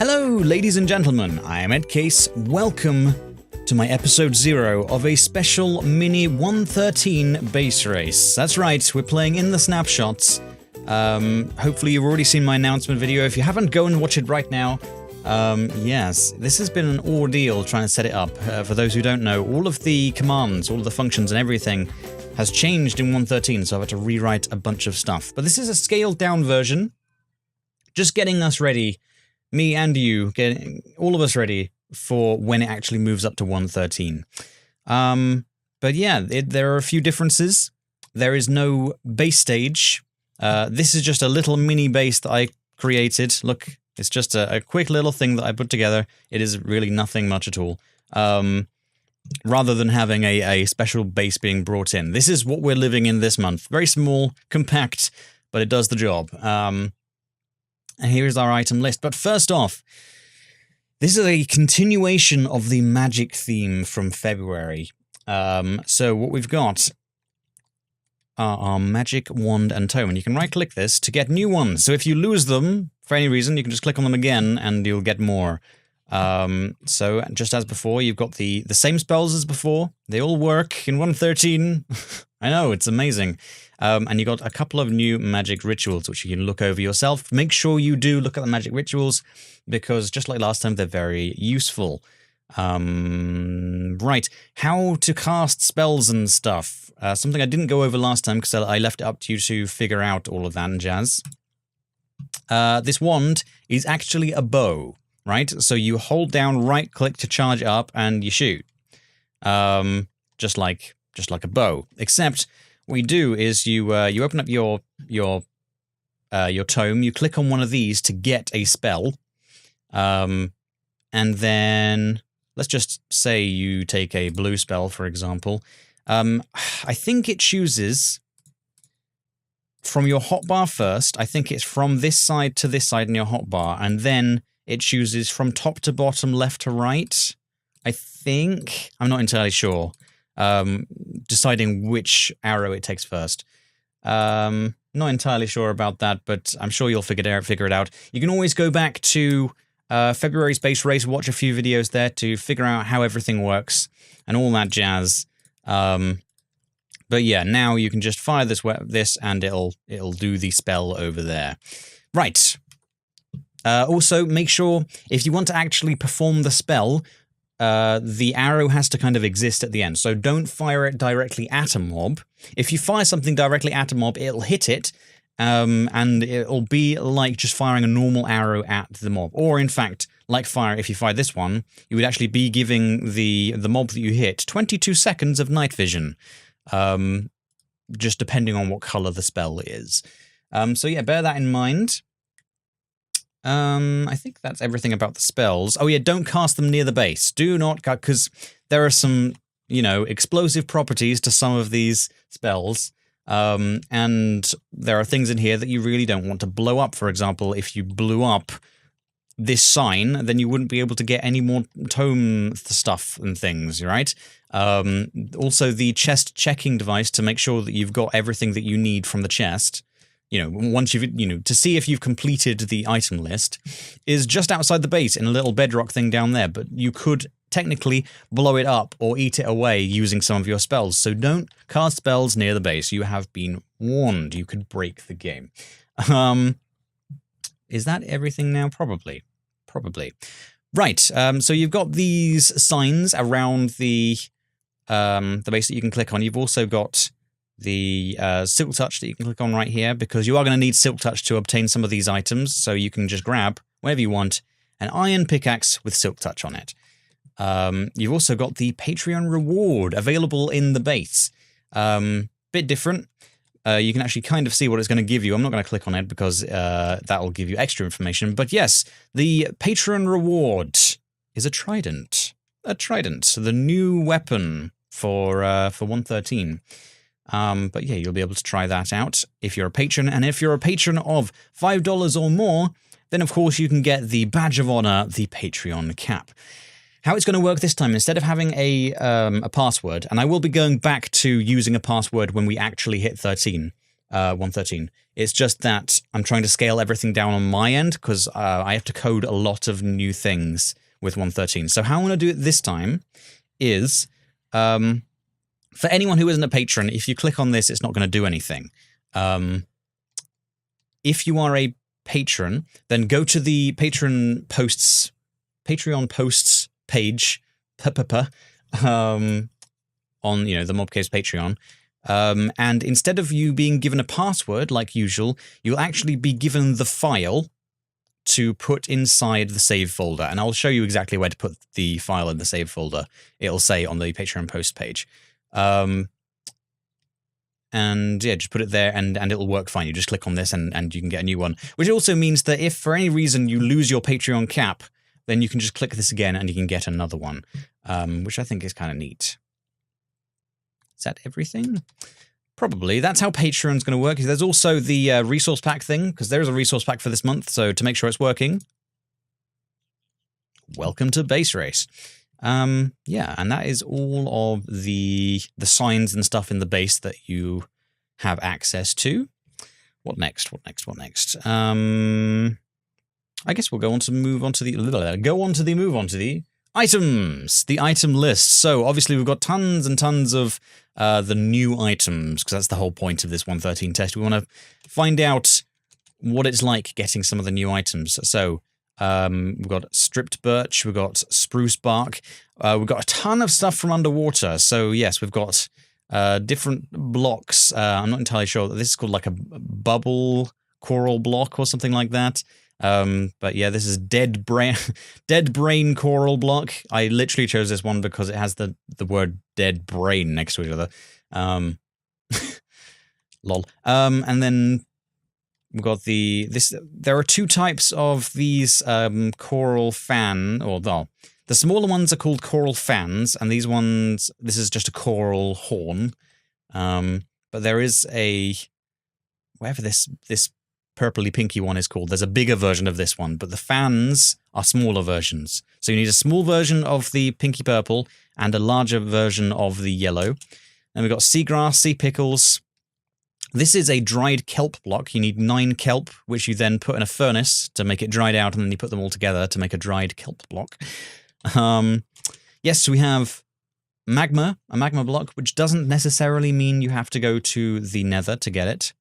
Hello, ladies and gentlemen, I am EddCase. Welcome to my episode 0 of a special mini 113 base race. That's right, we're playing in the snapshots. Hopefully you've already seen my announcement video. If you haven't, go and watch it right now. Yes, this has been an ordeal trying to set it up. For those who don't know, all of the commands, all of the functions and everything has changed in 113, so I've had to rewrite a bunch of stuff. But this is a scaled down version, just getting us ready, me and you, getting all of us ready for when it actually moves up to 113. But yeah, there are a few differences. There is no base stage. This is just a little mini base that I created. Look, it's just a quick little thing that I put together. It is really nothing much at all. Rather than having a special base being brought in. This is what we're living in this month. Very small, compact, but it does the job. And here is our item list. But first off, this is a continuation of the magic theme from February. So what we've got are our magic wand and tome. And you can right-click this to get new ones. So if you lose them, for any reason, you can just click on them again and you'll get more. So just as before, you've got the same spells as before. They all work in 113. I know, it's amazing. And you got a couple of new magic rituals, which you can look over yourself. Make sure you do look at the magic rituals, because just like last time, they're very useful. Right, how to cast spells and stuff. Something I didn't go over last time, because I left it up to you to figure out all of that and jazz. This wand is actually a bow. Right, so you hold down right-click to charge up, and you shoot, just like a bow. Except what you do is you open up your tome, you click on one of these to get a spell, and then let's just say you take a blue spell, for example. I think it chooses from your hotbar first. I think it's from this side to this side in your hotbar, and then it chooses from top to bottom, left to right, I think. I'm not entirely sure. Deciding which arrow it takes first. Not entirely sure about that, but I'm sure you'll figure it out. You can always go back to February's base race, watch a few videos there to figure out how everything works and all that jazz. But yeah, now you can just fire this and it'll do the spell over there. Right. Also, make sure, if you want to actually perform the spell, the arrow has to kind of exist at the end. So don't fire it directly at a mob. If you fire something directly at a mob, it'll hit it, and it'll be like just firing a normal arrow at the mob. Or, in fact, like if you fire this one, you would actually be giving the mob that you hit 22 seconds of night vision, just depending on what color the spell is. So yeah, bear that in mind. I think that's everything about the spells. Oh yeah, don't cast them near the base. Do not, because there are some, explosive properties to some of these spells. And there are things in here that you really don't want to blow up. For example, if you blew up this sign, then you wouldn't be able to get any more tome stuff and things, right? Also, the chest checking device to make sure that you've got everything that you need from the chest. Once you've, to see if you've completed the item list, is just outside the base in a little bedrock thing down there, but you could technically blow it up or eat it away using some of your spells, so don't cast spells near the base. You have been warned. You could break the game. Is that everything now? Probably. Right, so you've got these signs around the base that you can click on. You've also got the Silk Touch that you can click on right here, because you are going to need Silk Touch to obtain some of these items, so you can just grab, whenever you want, an iron pickaxe with Silk Touch on it. You've also got the Patreon reward available in the base. Bit different. You can actually kind of see what it's going to give you. I'm not going to click on it because that will give you extra information. But yes, the Patreon reward is a trident. A trident, the new weapon for 113. But yeah, you'll be able to try that out if you're a patron. And if you're a patron of $5 or more, then of course you can get the Badge of Honor, the Patreon cap. How it's going to work this time, instead of having a password, and I will be going back to using a password when we actually hit 13. 113. It's just that I'm trying to scale everything down on my end because I have to code a lot of new things with 113. So how I'm going to do it this time is, for anyone who isn't a patron, if you click on this, it's not going to do anything. If you are a patron, then go to the Patreon posts page, on, the Mobcase Patreon. And instead of you being given a password like usual, you'll actually be given the file to put inside the save folder. And I'll show you exactly where to put the file in the save folder. It'll say on the Patreon post page. And yeah, just put it there and it'll work fine. You just click on this and you can get a new one. Which also means that if for any reason you lose your Patreon cap, then you can just click this again and you can get another one, which I think is kind of neat. Is that everything? Probably. That's how Patreon's going to work. There's also the resource pack thing, because there is a resource pack for this month, so to make sure it's working, welcome to Base Race. Yeah, and that is all of the signs and stuff in the base that you have access to. What next? What next? What next? I guess we'll go on to move on to the items, the item list. So obviously we've got tons and tons of the new items, because that's the whole point of this 113 test. We want to find out what it's like getting some of the new items. So we've got stripped birch, we've got spruce bark, we've got a ton of stuff from underwater. So yes, we've got different blocks. I'm not entirely sure. This is called like a bubble coral block or something like that. But yeah, this is dead brain coral block. I literally chose this one because it has the word dead brain next to each other. Lol. And then we've got there are two types of these coral fan, the smaller ones are called coral fans, and these ones, this is just a coral horn. But there is whatever this purpley pinky one is called. There's a bigger version of this one, but the fans are smaller versions. So you need a small version of the pinky purple and a larger version of the yellow. And we've got seagrass, sea pickles. This is a dried kelp block. You need 9 kelp, which you then put in a furnace to make it dried out, and then you put them all together to make a dried kelp block. Yes, we have a magma block, which doesn't necessarily mean you have to go to the nether to get it.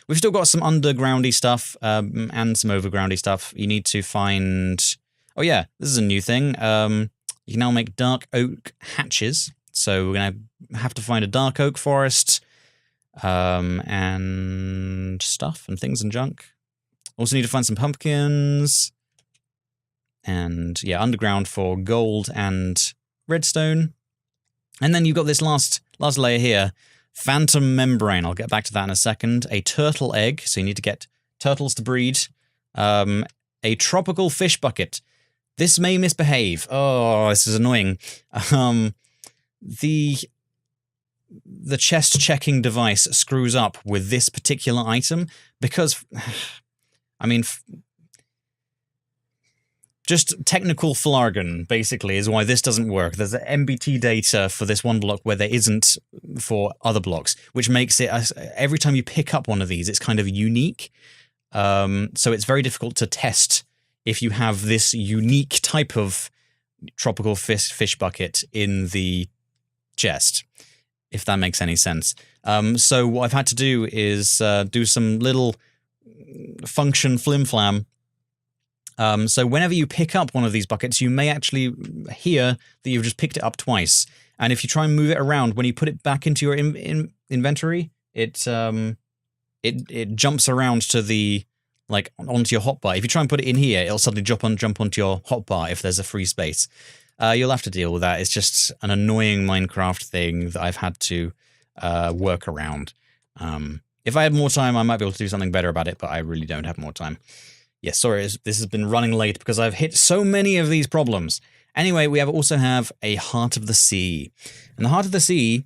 We've still got some undergroundy stuff and some overgroundy stuff. You need to find... Oh yeah, this is a new thing. You can now make dark oak hatches. So we're going to have to find a dark oak forest and stuff and things and junk. Also need to find some pumpkins. And yeah, underground for gold and redstone. And then you've got this last layer here. Phantom membrane. I'll get back to that in a second. A turtle egg. So you need to get turtles to breed. A tropical fish bucket. This may misbehave. Oh, this is annoying. The chest checking device screws up with this particular item because, I mean, just technical flargon, basically, is why this doesn't work. There's an MBT data for this one block where there isn't for other blocks, which makes it, every time you pick up one of these, it's kind of unique. So it's very difficult to test if you have this unique type of tropical fish bucket in the chest, if that makes any sense. So what I've had to do is do some little function flim-flam. So whenever you pick up one of these buckets, you may actually hear that you've just picked it up twice. And if you try and move it around, when you put it back into your inventory, it jumps around to the, like, onto your hotbar. If you try and put it in here, it'll suddenly jump onto your hotbar if there's a free space. You'll have to deal with that. It's just an annoying Minecraft thing that I've had to work around. If I had more time, I might be able to do something better about it, but I really don't have more time. Yes, sorry, this has been running late because I've hit so many of these problems. Anyway, we also have a Heart of the Sea. And the Heart of the Sea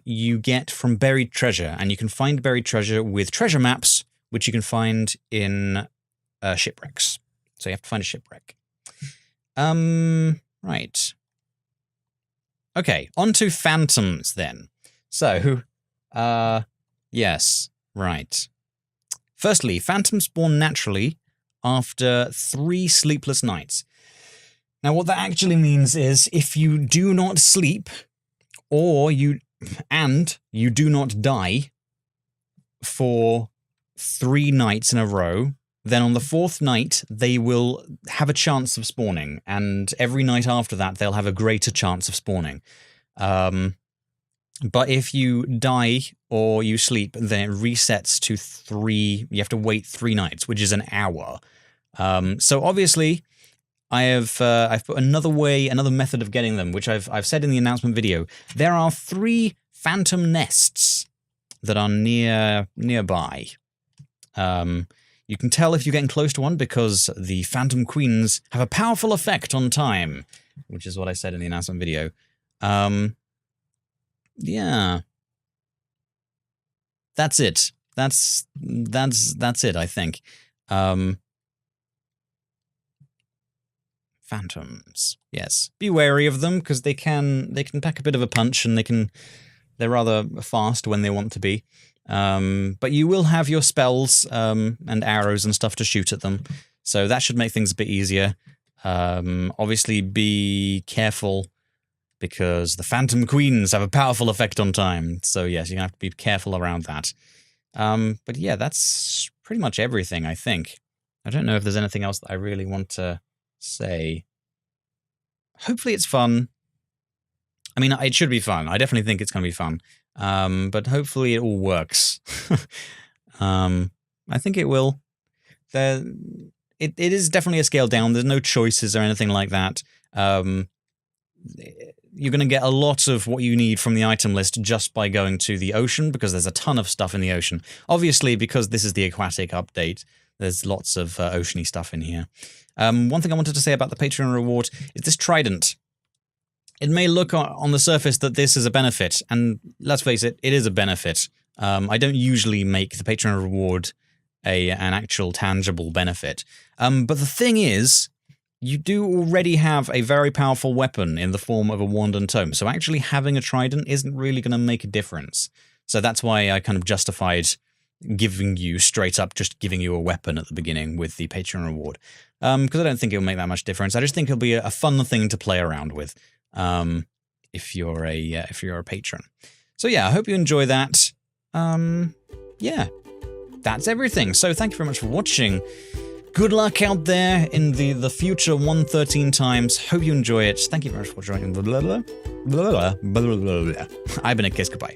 you get from buried treasure, and you can find buried treasure with treasure maps, which you can find in shipwrecks. So you have to find a shipwreck. Right. Okay, on to phantoms then. So, yeah, Yes, right. Firstly, phantoms spawn naturally after 3 sleepless nights. Now, what that actually means is if you do not sleep, or you do not die for 3 nights in a row, then on the 4th night, they will have a chance of spawning, and every night after that, they'll have a greater chance of spawning. But if you die or you sleep, then it resets to 3. You have to wait 3 nights, which is an hour. So obviously, I've put another method of getting them, which I've said in the announcement video. There are 3 phantom nests that are nearby. You can tell if you're getting close to one because the phantom queens have a powerful effect on time, which is what I said in the announcement video. Yeah. That's it. That's it, I think. Phantoms. Yes. Be wary of them because they can pack a bit of a punch, and they're rather fast when they want to be. But you will have your spells and arrows and stuff to shoot at them, so that should make things a bit easier. Obviously be careful, because the Phantom Queens have a powerful effect on time. So yes, you're going to have to be careful around that. But yeah, that's pretty much everything, I think. I don't know if there's anything else that I really want to say. Hopefully it's fun. I mean, it should be fun. I definitely think it's going to be fun. But hopefully it all works. I think it will. It is definitely a scale down. There's no choices or anything like that. You're going to get a lot of what you need from the item list just by going to the ocean, because there's a ton of stuff in the ocean. Obviously, because this is the aquatic update, there's lots of oceany stuff in here. One thing I wanted to say about the Patreon reward is this trident. It may look on the surface that this is a benefit, and let's face it, it is a benefit. I don't usually make the Patreon reward an actual tangible benefit. But the thing is, you do already have a very powerful weapon in the form of a wand and tome, so actually having a trident isn't really going to make a difference. So that's why I kind of justified giving you a weapon at the beginning with the Patreon reward, because I don't think it'll make that much difference. I just think it'll be a fun thing to play around with if you're a patron. So yeah, I hope you enjoy that. Yeah, that's everything. So thank you very much for watching. Good luck out there in the future 113 times. Hope you enjoy it. Thank you very much for joining. I've been EddCase. Goodbye.